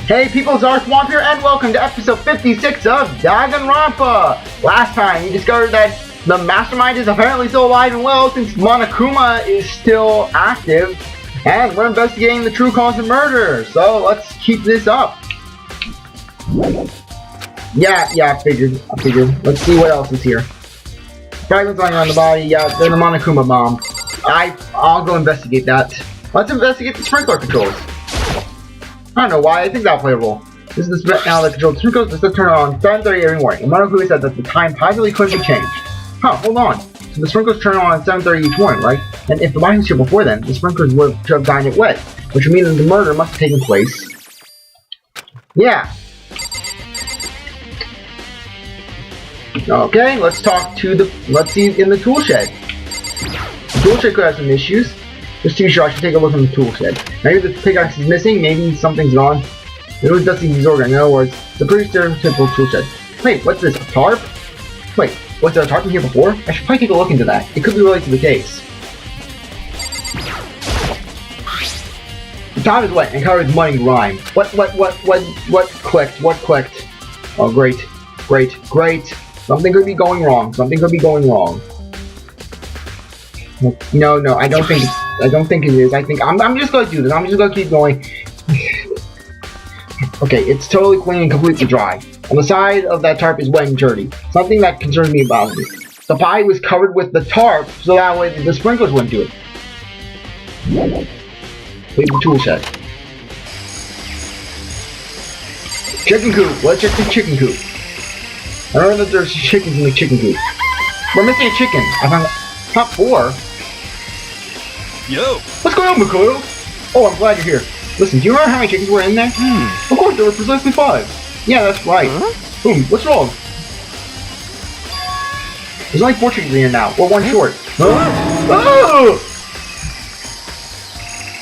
Hey people, Zarthwomp here, and welcome to episode 56 of Danganronpa! Last time, we discovered that the mastermind is apparently still alive and well since Monokuma is still active, and we're investigating the true cause of murder, so let's keep this up. Yeah, I figured. Let's see what else is here. Fragments lying around the body, yeah, they're the Monokuma bomb. I'll go investigate that. Let's investigate the sprinkler controls. I don't know why, I think that'll play a role. This is the now that controls sprinklers, let's turn on 7:30 every morning. And Monokuma said that the time possibly couldn't be changed. Huh, hold on. So the sprinklers turn on at 7:30 each morning, right? And if the body was here before then, the sprinklers would have gotten it wet, which would mean that the murder must have taken place. Yeah. Okay, let's see in the tool shed. The tool shed could have some issues. Just to be sure, I should take a look in the tool shed. Maybe the pickaxe is missing, maybe something's gone. It was dusty and disorganized. In other words, it's a pretty stereotypical tool shed. Wait, what's this? A tarp? Wait, was there a tarp in here before? I should probably take a look into that. It could be related to the case. The top is wet and covered with mud and grime. What clicked? What clicked? Oh, great. Something could be going wrong. No, I don't think it is. I'm just gonna do this. I'm just gonna keep going. Okay, it's totally clean and completely dry. On the side of that tarp is wet and dirty. Something that concerns me about it. The pie was covered with the tarp, so that way the sprinklers wouldn't do it. Leave the tool shed. Chicken coop. Let's check the chicken coop. I don't know that there's chickens in the chicken coop. We're missing a chicken. I found top 4. Yo! What's going on, Makoto? Oh, I'm glad you're here. Listen, do you remember how many chickens were in there? Of course, there were precisely 5. Yeah, that's right. What's wrong? There's only 4 chickens in here now. We're 1 short. Oh!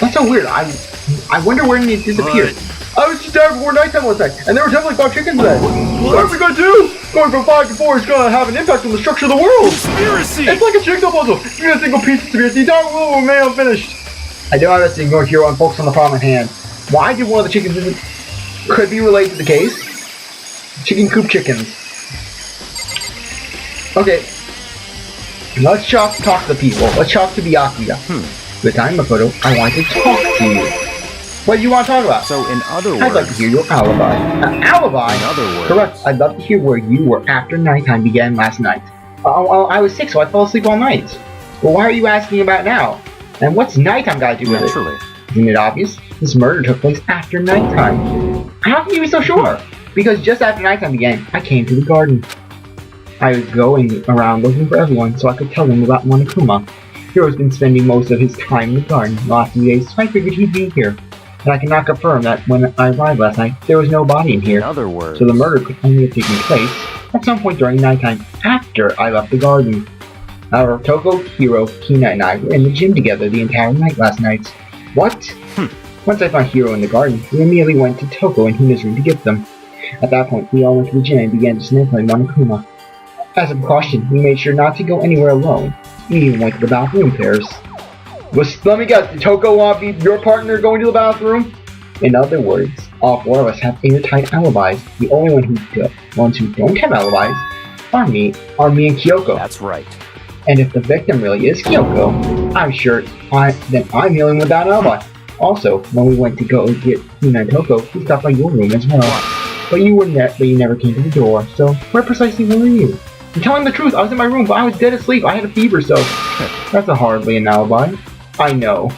That's so weird. I wonder where they disappeared. I was just there before nighttime last night, and there were definitely 5 chickens then. What are we gonna do? Going from 5 to 4 is gonna have an impact on the structure of the world. Conspiracy! It's like a jigsaw puzzle. You got a single piece to get the entire world remain unfinished. I do my best to ignore Hero and focus on the problem at hand. Why did one of the chickens could be related to the case? Chicken coop chickens. Okay. Let's talk to the people. Let's talk to Byakuya. Good time, Makoto. I want to talk to you. What do you want to talk about? So, in other words... I'd like to hear your alibi. An alibi? In other words... Correct. I'd love to hear where you were after nighttime began last night. I was sick, so I fell asleep all night. Well, why are you asking about now? And what's nighttime got to do with Naturally. it? Isn't it obvious? This murder took place after nighttime. How can you be so sure? Because just after nighttime began, I came to the garden. I was going around looking for everyone so I could tell them about Monokuma. Hero's been spending most of his time in the garden the last few days, so I figured he'd be here. And I cannot confirm that when I arrived last night, there was no body in here. In other words... So the murder could only have taken place at some point during nighttime after I left the garden. However, Toko, Hiro, Kina, and I were in the gym together the entire night last night. What? Once I found Hiro in the garden, we immediately went to Toko and Hina's room to get them. At that point, we all went to the gym and began dismantling Monokuma. As a precaution, we made sure not to go anywhere alone. We even went to the bathroom pairs. Let me guess, did Toko want to be your partner going to the bathroom? In other words, all 4 of us have airtight alibis. The only ones who don't have alibis are me and Kyoko. That's right. And if the victim really is Kyoko, I'm sure I'm the only one without an alibi. Also, when we went to go get Hina and Toko, we stopped by your room as well. But you never came to the door, so where precisely were you? I'm telling the truth, I was in my room, but I was dead asleep. I had a fever, so that's hardly an alibi. I know.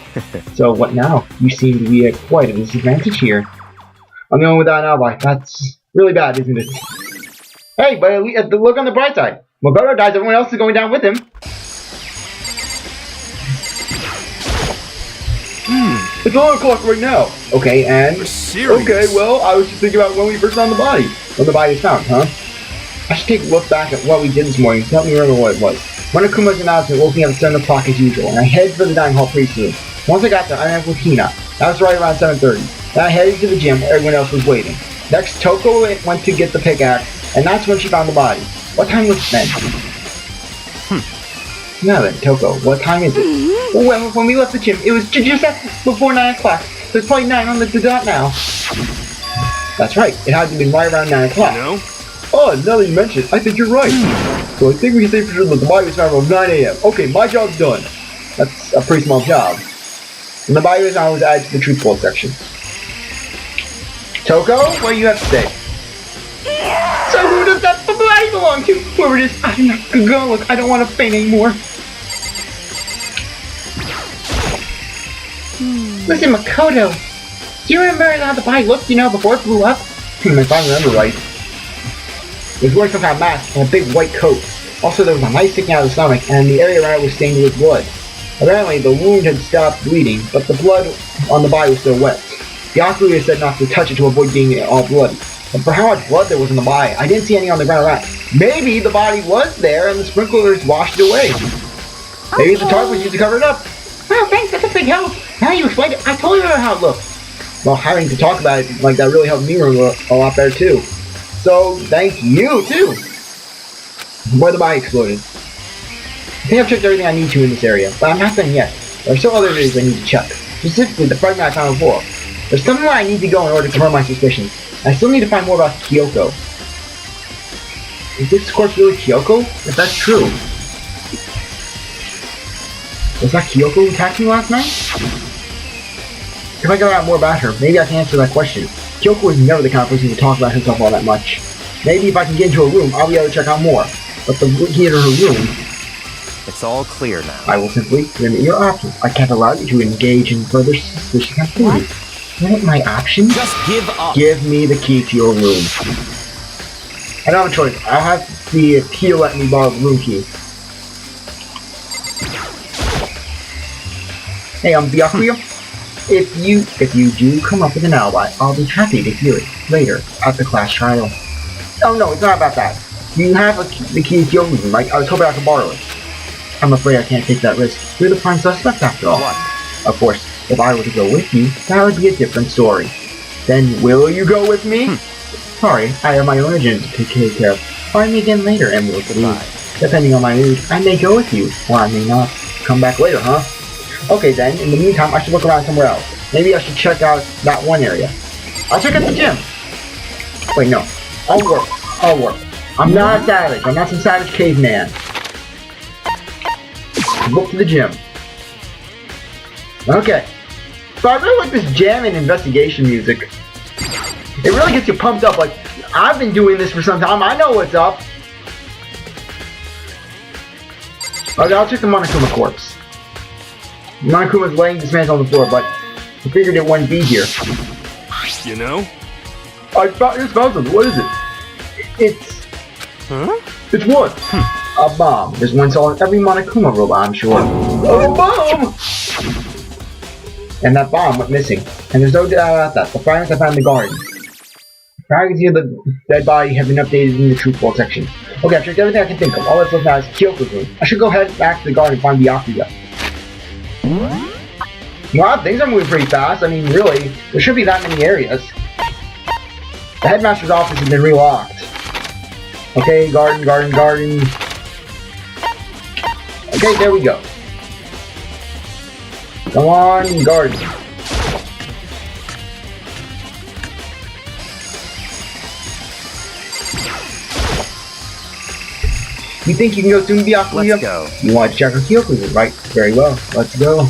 So what now? You seem to be at quite a disadvantage here. I'm the only one without an alibi. That's really bad, isn't it? Hey, but look on the bright side. Makoto dies, everyone else is going down with him. It's 11 o'clock right now. Okay, and... Okay, well, I was just thinking about when we first found the body. When the body is found, huh? I should take a look back at what we did this morning to help me remember what it was. Monokuma's announcement woke me up at 7 o'clock as usual, and I headed for the dining hall pretty soon. Once I got there, I met with Hina. That was right around 7:30. Then I headed to the gym where everyone else was waiting. Next, Toko went to get the pickaxe, and that's when she found the body. What time was it then? Now then, Toko, what time is it? Well, when we left the gym, it was just before 9 o'clock. So it's probably 9 on the dot now. That's right. It had to be right around 9 o'clock. No? Oh, now that you mention it, I think you're right. So I think we can say for sure that the body was found around 9 a.m. Okay, my job's done. That's a pretty small job. And the body was found was added to the truth vault section. Toko, what do you have to say? So who does that body belong to? Whoever it is, I'm not gonna look. I don't want to faint anymore. Listen, Makoto, do you remember how the body looked, before it blew up? If I remember right. It was wearing some kind of mask and a big white coat. Also, there was a knife sticking out of the stomach, and the area around it was stained with blood. Apparently, the wound had stopped bleeding, but the blood on the body was still wet. Byakuya said not to touch it to avoid getting it all bloody. But for how much blood there was in the body, I didn't see any on the ground around. Maybe the body was there and the sprinklers washed it away. Maybe the tarp was used to cover it up. Wow, thanks, that's a big help. Now you explained it, I totally remember how it looked. Well, having to talk about it like that really helped me remember a lot better too. So, thank you too. Before the body exploded. I think I've checked everything I need to in this area, but I'm not done yet. There are still other areas I need to check. Specifically, the fragment I found before. There's somewhere I need to go in order to confirm my suspicions. I still need to find more about Kyoko. Is this corpse really Kyoko? If that's true. Was that Kyoko who attacked me last night? If I find out more about her, maybe I can answer that question. Kyoko was never the kind of person to talk about herself all that much. Maybe if I can get into her room, I'll be able to check out more. But the key to her room... It's all clear now. I will simply limit your options. I can't allow you to engage in further suspicious activity. Limit my options? Just give up. Give me the key to your room. I don't have a choice. I'll have to see if he'll let me borrow the room key. Hey, Byakuya. If you do come up with an alibi, I'll be happy to hear it later at the class trial. Oh no, it's not about that. You have the key to your room, right? I was hoping I could borrow it. I'm afraid I can't take that risk. You're the prime suspect after all. What? Of course, if I were to go with you, that would be a different story. Then will you go with me? Sorry, I have my own agenda to take care of. Find me again later and we'll see. Depending on my mood, I may go with you, or I may not. Come back later, huh? Okay then, in the meantime, I should look around somewhere else. Maybe I should check out that one area. I'll check out the gym. Wait, no. I'll work. I'm not a savage. I'm not some savage caveman. Look to the gym. Okay. So I really like this jam and investigation music. It really gets you pumped up. Like, I've been doing this for some time. I know what's up. Okay, I'll check the Monokuma corpse. Monokuma's laying dismantled on the floor, but I figured it wouldn't be here. You know? I just found something. What is it? It's... Huh? It's what? A bomb. There's one cell in every Monokuma robot, I'm sure. A bomb! And that bomb went missing. And there's no doubt about that. The fragments I found in the garden. Fragments near the dead body have been updated in the truth vault section. Okay, I've checked everything I can think of. All that's left now is Kyoko's room. I should go head back to the garden and find Byakuya. Wow, things are moving pretty fast. I mean, really, there shouldn't be that many areas. The headmaster's office has been relocked. Okay, garden. Okay, there we go. Come on, garden. You think you can go soon, Byakuya? Let's go. You want to check her Kyoko, right? Very well. Let's go.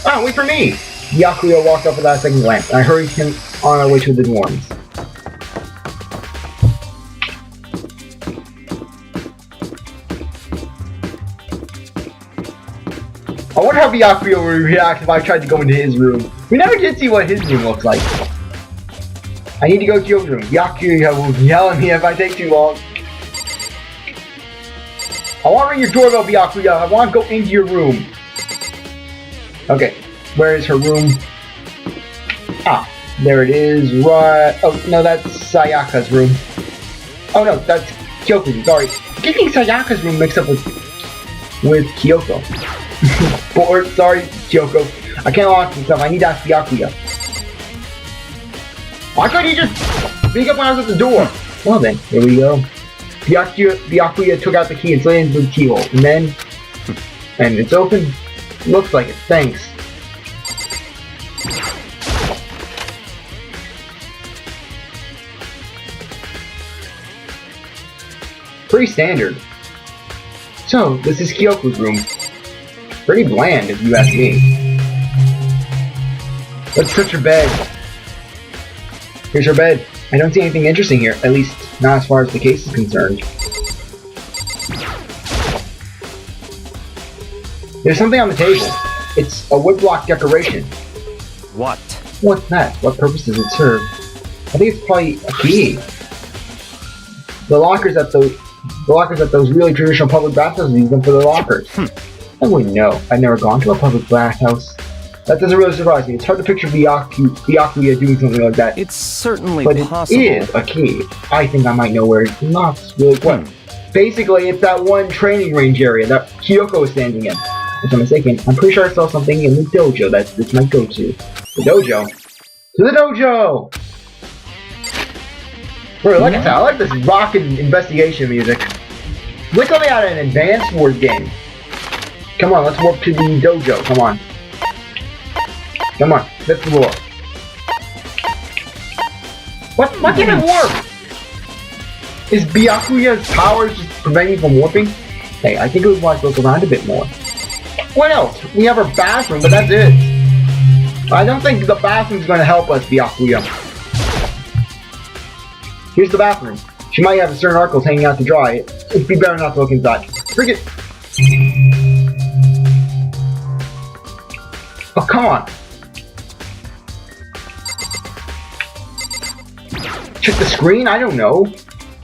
Ah, wait for me! Byakuya walked up without a second glance, and I hurried him on our way to the dorms. I wonder how Byakuya would react if I tried to go into his room. We never did see what his room looks like. I need to go to your room. Byakuya will yell at me if I take too long. I want to ring your doorbell, Byakuya. I want to go into your room. Okay, where is her room? Ah, there it is, right... Oh, no, that's Sayaka's room. Oh, no, that's Kyoko's, sorry. Getting Sayaka's room mixed up with Kyoko. Or, sorry, Kyoko. I can't lock myself, I need to ask Byakuya. Why couldn't he just speak up when I was at the door? Well then, here we go. Byakuya took out the key and slid into the keyhole, and then... And it's open. Looks like it, thanks. Pretty standard. So, this is Kyoko's room. Pretty bland, if you ask me. Let's search her bed. Here's her bed. I don't see anything interesting here, at least not as far as the case is concerned. There's something on the table. It's a woodblock decoration. What? What's that? What purpose does it serve? I think it's probably a key. The lockers at those really traditional public bathhouses use them for their lockers. I wouldn't know. I've never gone to a public bathhouse. That doesn't really surprise me. It's hard to picture Byakuya doing something like that. It's certainly but possible. It is a key. I think I might know where it locks really well. Basically, it's that one training range area that Kyoko is standing in. If I'm mistaken, I'm pretty sure I saw something in the dojo that this might go to. The dojo? To the dojo! Bro, like I said, I like this rockin' investigation music. Look at me out an advanced word game. Come on, let's warp to the dojo. Come on. Come on, fifth floor. What? Why can't it warp? Is Byakuya's powers just preventing me from warping? Hey, I think it would want to look around a bit more. What else? We have our bathroom, but that's it. I don't think the bathroom's going to help us, Byakuya. Here's the bathroom. She might have certain articles hanging out to dry. It'd be better not to look inside. Forget. Oh, come on. Check the screen? I don't know.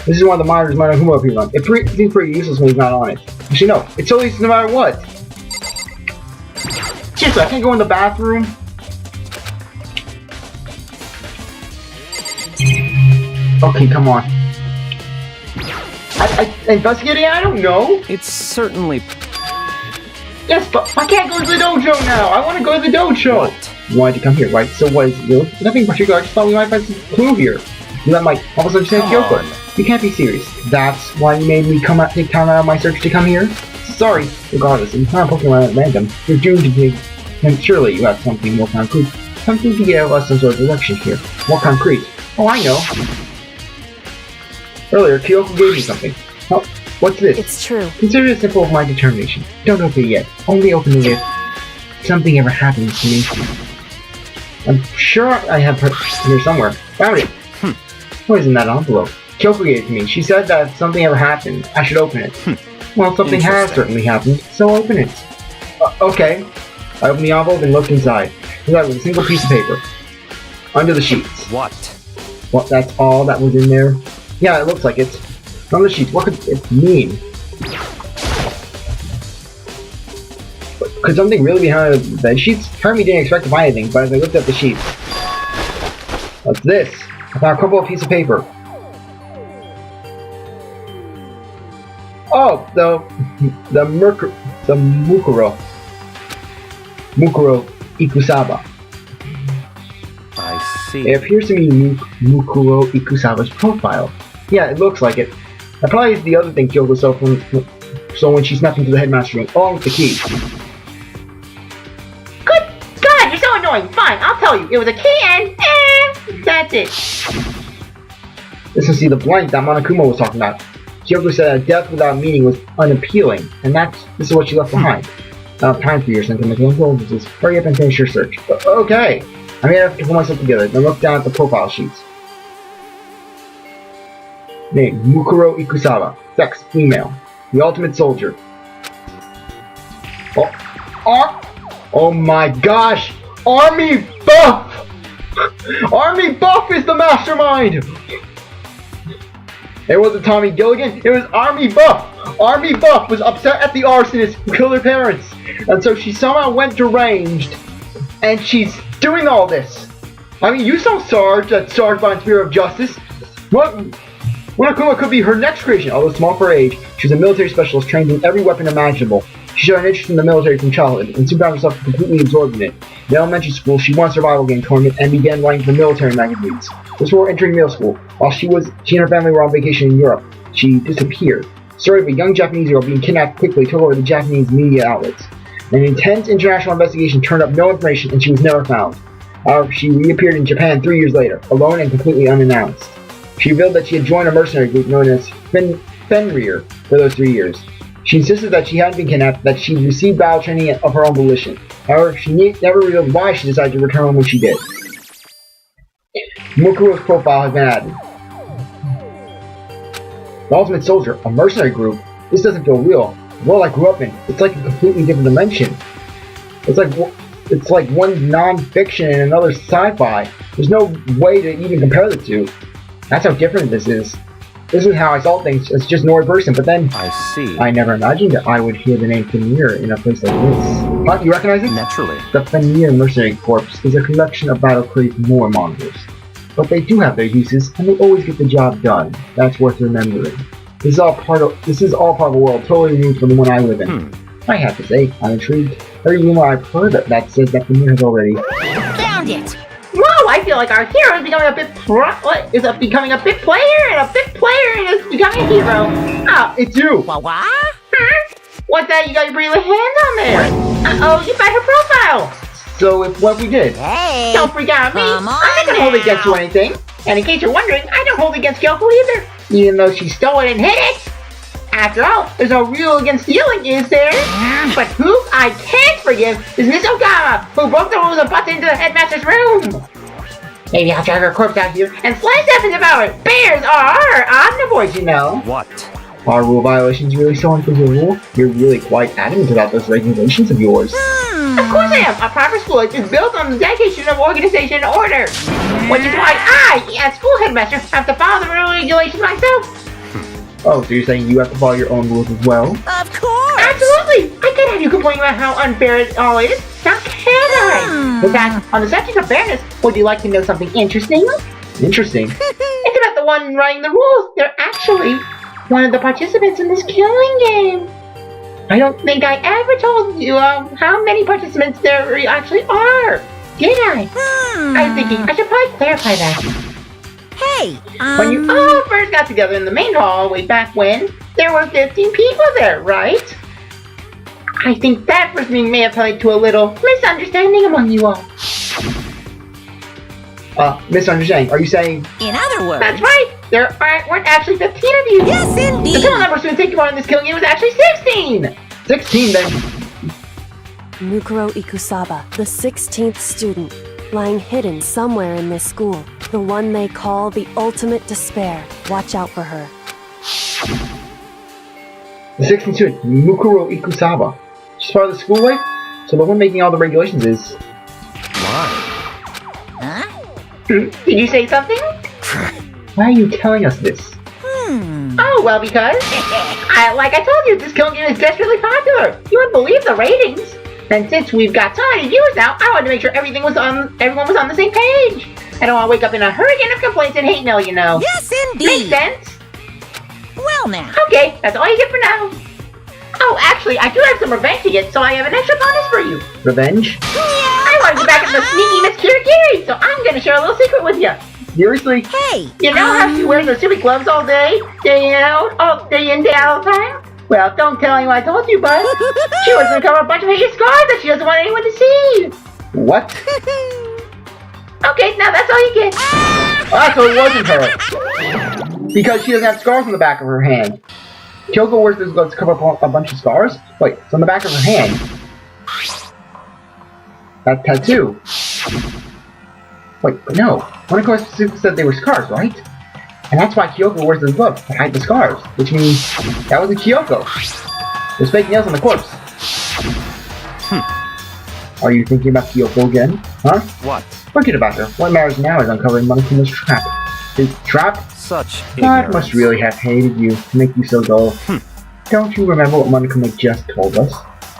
This is one of the monitors Monokuma appears on. It seems pretty useless when he's not on it. Actually, no. It's so useless no matter what. Seriously, I can't go in the bathroom. Okay, come on. Investigating? I don't know. It's certainly... Yes, but I can't go to the dojo now. I want to go to the dojo. What? You wanted to come here, right? So what is it? Nothing particular. I just thought we might find some clue here. And that might almost understand Kyoko. You can't be serious. That's why you made me take time out of my search to come here? Sorry. Regardless, if you're not poking around at random, you're doomed to dig. And surely you have something more concrete. Something to give us some sort of direction here. More concrete. Oh, I know. Earlier, Kyoko gave me something. Oh, what's this? It's true. Consider it a symbol of my determination. Don't open it yet. Only open it if something ever happens to me. I'm sure I have her here somewhere. Found it. What is in that envelope? Kyoko gave it to me. She said that if something ever happened, I should open it. Well, something has certainly happened, so open it. Okay. I opened the envelope and looked inside. Inside was a single piece of paper. Under the sheets. What? What, that's all that was in there? Yeah, it looks like it. On the sheets, what could it mean? Could something really be behind the bed sheets? Part of me didn't expect to find anything, but as I looked at the sheets... What's this? I found a crumpled piece of paper. Oh, the Mukuro Ikusaba. I see. It appears to be Mukuro Ikusaba's profile. Yeah, it looks like it. That probably is the other thing Kyoko saw when she snuck into the headmaster's room, along with the key. Good God, you're so annoying. Fine, I'll tell you. It was a key and that's it. This is the blank that Monokuma was talking about. Kyoko said that death without meaning was unappealing, and this is what she left behind. I don't have time for your sentimental indulgences. Hurry up and finish your search. Okay. I made an effort to pull myself together, then looked down at the profile sheets. Name, Mukuro Ikusaba. Sex, female. The ultimate soldier. Oh my gosh! Army Buff! Army Buff is the mastermind! It wasn't Tommy Gilligan, it was Army Buff! Army Buff was upset at the arsonist who killed her parents, and so she somehow went deranged, and she's doing all this. I mean, you saw Sarge, that Sarge by Spirit of Justice. What? Monokuma could be her next creation, although small for her age. She was a military specialist trained in every weapon imaginable. She showed an interest in the military from childhood, and soon found herself completely absorbed in it. In elementary school, she won a survival game tournament and began writing for military magazines. Just before entering middle school, while she and her family were on vacation in Europe, she disappeared. The story of a young Japanese girl being kidnapped quickly took over the Japanese media outlets. An intense international investigation turned up no information, and she was never found. However, she reappeared in Japan 3 years later, alone and completely unannounced. She revealed that she had joined a mercenary group known as Fenrir for those 3 years. She insisted that she hadn't been kidnapped, that she received battle training of her own volition. However, she never revealed why she decided to return home when she did. Mukuro's profile has been added. The Ultimate Soldier, a mercenary group. This doesn't feel real. The world I grew up in, it's like a completely different dimension. It's like one non-fiction and another sci-fi. There's no way to even compare the two. That's how different this is. This is how I saw things as just an ordinary person, but then I see. I never imagined that I would hear the name Fenrir in a place like this. Huh? You recognize it? Naturally. The Fenrir Mercenary Corps is a collection of battle-crazed war monitors. But they do have their uses, and they always get the job done. That's worth remembering. This is all part of a world totally new from the one I live in. I have to say, I'm intrigued. Every rumor I've heard that says that Fenrir has already Found it! Whoa, I feel like our hero is becoming a bit becoming a big player, and a big player is becoming a hero. Oh, It's you! what? What's that? You got your pretty little hands on there. Uh-oh, you found her profile. So if what we did? Hey! Don't freak out on me. Come on I'm not gonna hold it against you now. or anything. And in case you're wondering, I don't hold it against Kyoko either. Even though she stole it and hid it. After all, there's no rule against stealing, is there? But who I can't forgive is Miss Ogama, who broke the rules and busted into the headmaster's room. Maybe I'll drag her corpse out here and slice up and devour it. Bears are omnivores, you know. What? Are rule violations really so unforgivable? You're really quite adamant about those regulations of yours. Of course I am. A proper school is built on the dedication of organization and order. Which is why I, as school headmaster, have to follow the rule regulations myself. Oh, so you're saying you have to follow your own rules as well? Of course! Absolutely! I can't have you complaining about how unfair it all is. Now can I? In fact, on the subject of fairness, would you like to know something interesting? Interesting. It's about the one writing the rules. They're actually one of the participants in this killing game. I don't think I ever told you how many participants there actually are. Did I? I was thinking I should probably clarify that. Hey, When you all first got together in the main hall way back when, there were 15 people there, right? I think that first meeting may have led to a little misunderstanding among you all. Misunderstanding. Are you saying? in other words... That's right! There weren't actually 15 of you! Yes, The indeed! total number students taking part in this killing game was actually 16! 16 then. Mukuro Ikusaba, the 16th student, lying hidden somewhere in this school. The one they call the ultimate despair. Watch out for her. The 16th student, Mukuro Ikusaba. She's part of the school life, so the one making all the regulations is... Why? Huh? Did you say something? Why are you telling us this? Oh, well, because... like I told you, this killing game is desperately popular! You wouldn't believe the ratings! And since we've got so many viewers now, I wanted to make sure everyone was on the same page! I don't want to wake up in a hurricane of complaints and hate mail, you know. Yes, Makes indeed! sense? Well now... Okay, that's all you get for now. Oh, actually, I do have some revenge to get, so I have an extra bonus for you. Revenge? I want to get back at the sneaky Miss Kirikiri, so I'm going to share a little secret with you. Seriously? Hey! You know how she wears those stupid gloves all day? Day out? All day in, day out all the time? Well, don't tell anyone I told you, bud. She was going to cover a bunch of hideous scars that she doesn't want anyone to see. What? Okay, now that's all you get. Ah, so it wasn't her. Because she doesn't have scars on the back of her hand. Kyoko wears those gloves to cover up a bunch of scars? Wait, it's on the back of her hand. That tattoo. Wait, but no. Monoko specifically said they were scars, right? And that's why Kyoko wears those gloves, to hide the scars. Which means that wasn't Kyoko. There's fake nails on the corpse. Are you thinking about Kyoko again? Huh? What? Forget about her. What matters now is uncovering Monokuma's trap. His trap? Such God ignorance. must really have hated you to make you so dull. Don't you remember what Monokuma just told us?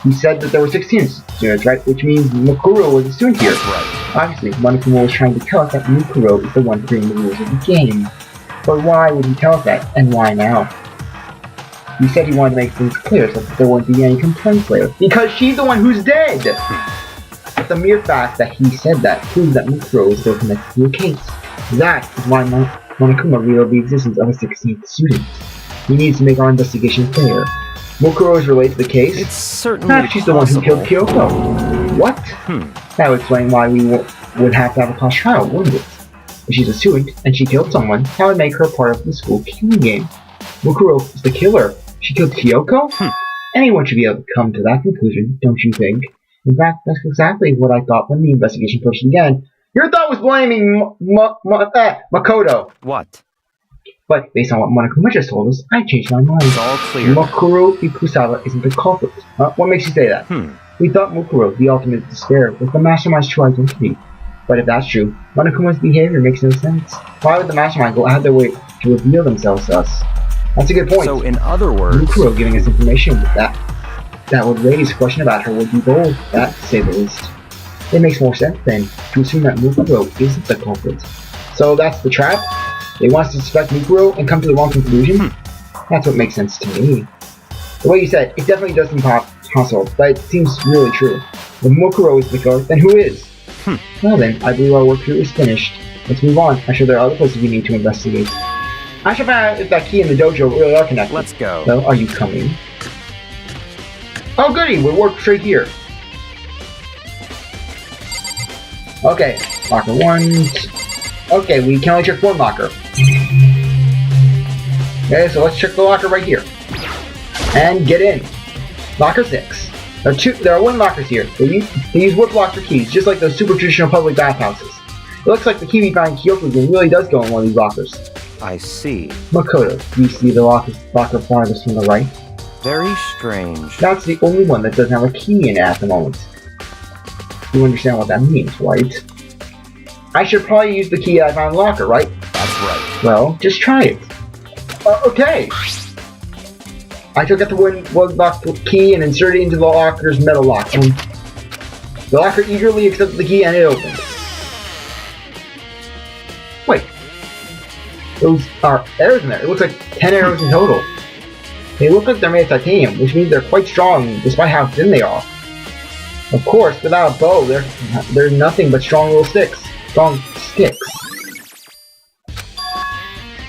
He said that there were 16 students, right? Which means Mukuro was a student here. That's right. Obviously, Monokuma was trying to tell us that Mukuro is the one creating the rules of the game. But why would he tell us that, and why now? He said he wanted to make things clear so that there wouldn't be any complaints later. Because she's the one who's dead! But the mere fact that he said that proves that Mukuro is still connected to the case. That is why Monokuma revealed the existence of a 16th student. He needs to make our investigation clear. Mukuro is related to the case. It's certainly Perhaps she's the one who killed possible. Kyoko. What? That would explain why we would have to have a class trial, wouldn't it? If she's a student and she killed someone, that would make her part of the school killing game. Mukuro is the killer. She killed Kyoko? Anyone should be able to come to that conclusion, don't you think? In fact, that's exactly what I thought when the investigation first began. Your thought was blaming Makoto. What? But based on what Monokuma just told us, I changed my mind. It's all clear. Mukuro Ikusaba isn't the culprit. What makes you say that? We thought Mukuro, the ultimate despair, was the mastermind's true identity. But if that's true, Monokuma's behavior makes no sense. Why would the mastermind go out of their way to reveal themselves to us? That's a good point. So, in other words, Mukuro giving us information that would raise a question about her would be bold, that to say the least. It makes more sense then to assume that Mukuro isn't the culprit. So that's the trap? They want us to suspect Mukuro and come to the wrong conclusion? That's what makes sense to me. The way you said, it definitely does seem possible, but it seems really true. If Mukuro is the killer, then who is? Well then, I believe our work here is finished. Let's move on. I'm sure there are other places we need to investigate. I should find out if that key and the dojo really are connected. let's go. So, are you coming? Oh goody, we'll work straight here. Okay, locker 1. Okay, we can only check one locker. Okay, so let's check the locker right here. And get in. Locker 6. There are 1 lockers here. They use wood blocks for keys, just like those super traditional public bathhouses. It looks like the key we found in Kyoko's room really does go in one of these lockers. I see. Makoto, do you see the locker farthest from the right? Very strange. That's the only one that doesn't have a key in it at the moment. You understand what that means, right? I should probably use the key I found in the locker, right? That's right. Well, just try it. Okay. I took out the wood lock key and inserted it into the locker's metal lock. And the locker eagerly accepted the key and it opened. Wait. Those are arrows in there. It looks like 10 arrows in total. They look like they're made of titanium, which means they're quite strong despite how thin they are. Of course, without a bow, they're nothing but strong little sticks. Strong sticks.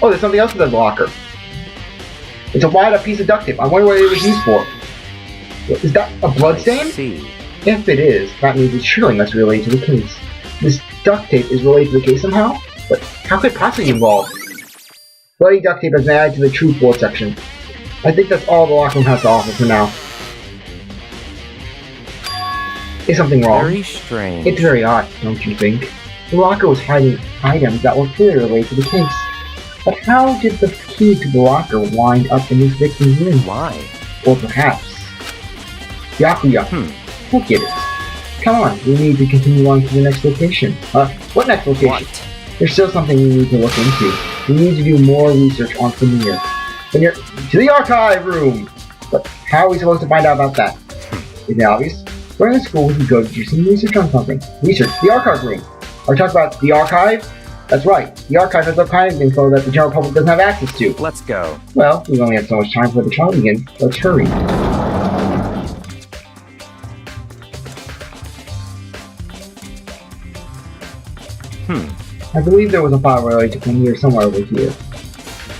Oh, there's something else in the locker. It's a wide-up piece of duct tape. I wonder what it was used for. Is that a bloodstain? I see. If it is, that means it surely must relate to the case. This duct tape is related to the case somehow? But how could it possibly involve? Bloody duct tape has been added to the truth board section. I think that's all the locker room has to offer for now. Is something wrong? Very strange. It's very odd, don't you think? The locker was hiding items that were clearly related to the case. But how did the key to the locker wind up in this victim's room? Why? Or perhaps... Byakuya. Look at it. Come on, we need to continue on to the next location. What next location? What? There's still something we need to look into. We need to do more research on Veneer. Veneer, to the archive room! But how are we supposed to find out about that? Is it obvious? During the school, we could go to do some research on something. Research, the archive room. Are we talking about the archive? That's right. The archive has all kinds of info that the general public doesn't have access to. Let's go. Well, we only have so much time before the trial begins. Let's hurry. I believe there was a file related to Veneer somewhere over here.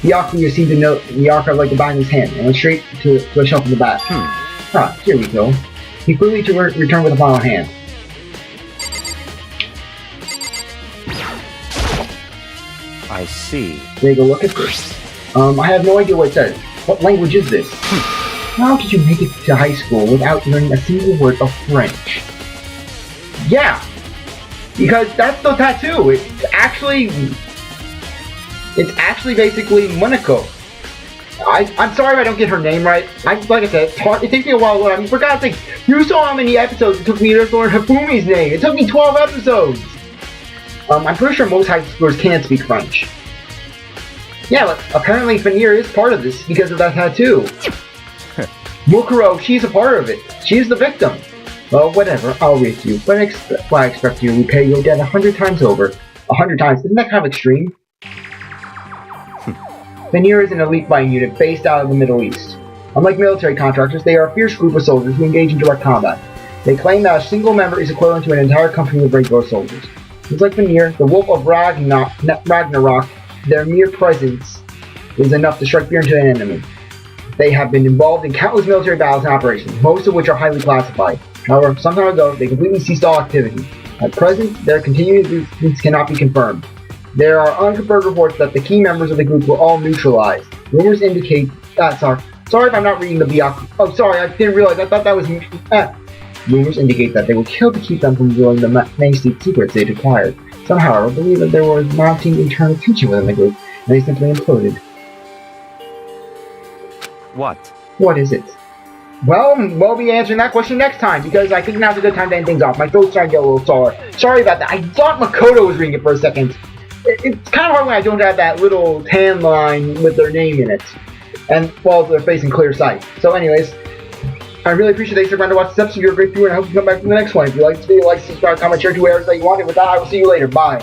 Byakuya seemed to know the archive like the back of his hand and went straight to a shelf in the back. Here we go. He quickly returned with a file in hand. I see. Take a look at this. I have no idea what it says. What language is this? How did you make it to high school without learning a single word of French? Yeah! Because that's the tattoo. It's actually basically Myoko. I'm sorry if I don't get her name right. Like I said, it takes me a while to learn. I mean, for God's sake, you saw how many episodes it took me to learn Hifumi's name. It took me 12 episodes. I'm pretty sure most high schoolers can't speak French. Yeah, but apparently Veneer is part of this because of that tattoo. Mukuro, she's a part of it. She's the victim. Well, whatever, I'll race you. But I expect you to repay your debt 100 times over. 100 times, isn't that kind of extreme? Veneer is an elite fighting unit based out of the Middle East. Unlike military contractors, they are a fierce group of soldiers who engage in direct combat. They claim that a single member is equivalent to an entire company of regular soldiers. Just like Veneer, the Wolf of Ragnarok, their mere presence is enough to strike fear into an enemy. They have been involved in countless military battles and operations, most of which are highly classified. However, some time ago, they completely ceased all activity. At present, their continuing existence cannot be confirmed. There are unconfirmed reports that the key members of the group were all neutralized. Rumors indicate... Sorry if I'm not reading the Byakuya... Oh, sorry, I didn't realize. I thought that was... Rumors indicate that they were killed to keep them from revealing the many state secrets they'd acquired. Some, however, believe that there was mounting internal tension within the group, and they simply imploded. What? What is it? Well, we'll be answering that question next time, because I think now's a good time to end things off. My throat's starting to get a little sore. Sorry about that. I thought Makoto was reading it for a second. It's kind of hard when I don't have that little tan line with their name in it. And, well, they're facing clear sight. So anyways, I really appreciate that you stuck around to watch this episode. You're a great viewer, and I hope you come back for the next one. If you like this video, like, subscribe, comment, share, do whatever that you want. And with that, I will see you later. Bye.